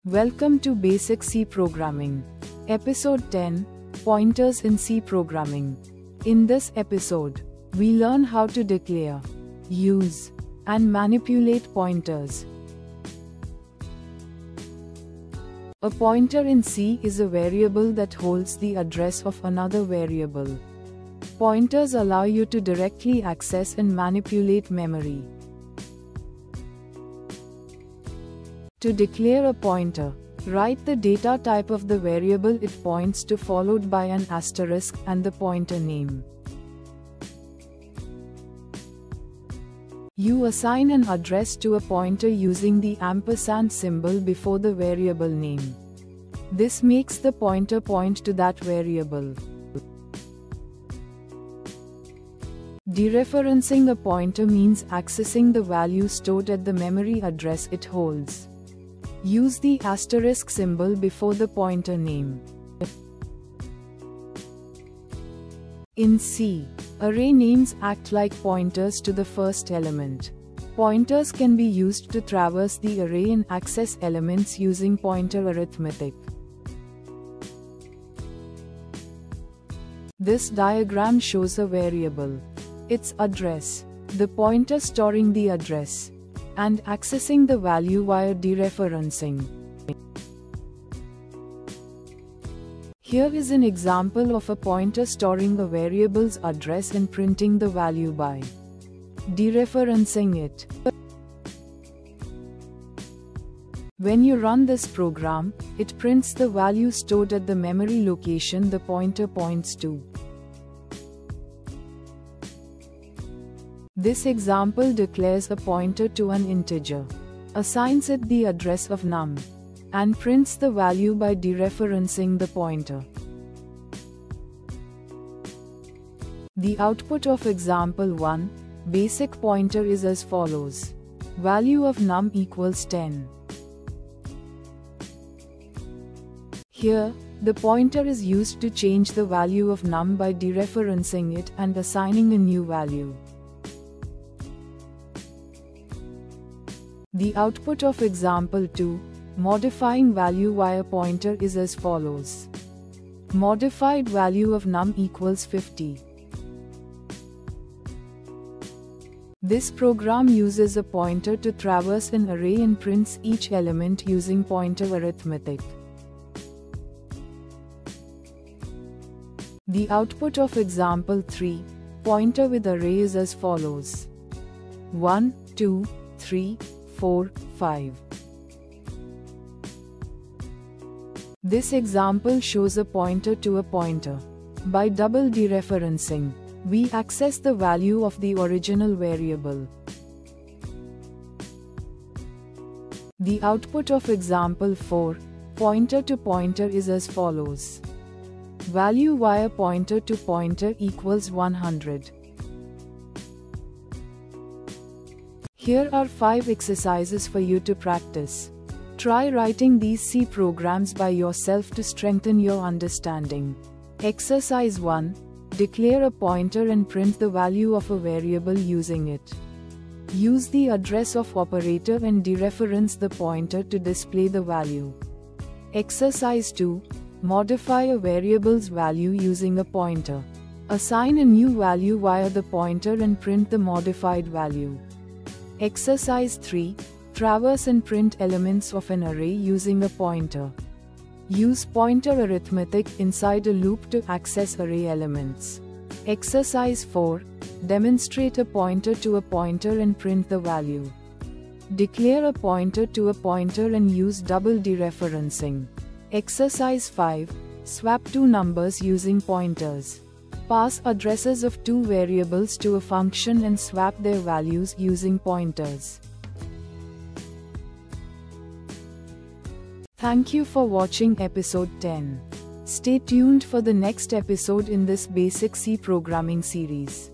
Welcome to Basic C Programming. Episode 10, Pointers in C Programming. In this episode, we learn how to declare, use, and manipulate pointers. A pointer in C is a variable that holds the address of another variable. Pointers allow you to directly access and manipulate memory. To declare a pointer, write the data type of the variable it points to followed by an asterisk and the pointer name. You assign an address to a pointer using the ampersand symbol before the variable name. This makes the pointer point to that variable. Dereferencing a pointer means accessing the value stored at the memory address it holds. Use the asterisk symbol before the pointer name. In C, array names act like pointers to the first element. Pointers can be used to traverse the array and access elements using pointer arithmetic. This diagram shows a variable, its address, the pointer storing the address, and accessing the value via dereferencing. Here is an example of a pointer storing a variable's address and printing the value by dereferencing it. When you run this program, it prints the value stored at the memory location the pointer points to. This example declares a pointer to an integer, assigns it the address of num, and prints the value by dereferencing the pointer. The output of example 1, basic pointer is as follows. Value of num equals 10. Here, the pointer is used to change the value of num by dereferencing it and assigning a new value. The output of example 2, modifying value via pointer is as follows. Modified value of num equals 50. This program uses a pointer to traverse an array and prints each element using pointer arithmetic. The output of example 3, pointer with array is as follows. 1, 2, 3, 4, 5. This example shows a pointer to a pointer. By double dereferencing, we access the value of the original variable. The output of example 4, pointer to pointer is as follows. Value via pointer to pointer equals 100. Here are 5 exercises for you to practice. Try writing these C programs by yourself to strengthen your understanding. Exercise 1. Declare a pointer and print the value of a variable using it. Use the address of operator and dereference the pointer to display the value. Exercise 2. Modify a variable's value using a pointer. Assign a new value via the pointer and print the modified value. Exercise 3. Traverse and print elements of an array using a pointer. Use pointer arithmetic inside a loop to access array elements. Exercise 4. Demonstrate a pointer to a pointer and print the value. Declare a pointer to a pointer and use double dereferencing. Exercise 5. Swap two numbers using pointers. Pass addresses of two variables to a function and swap their values using pointers. Thank you for watching episode 10. Stay tuned for the next episode in this basic C programming series.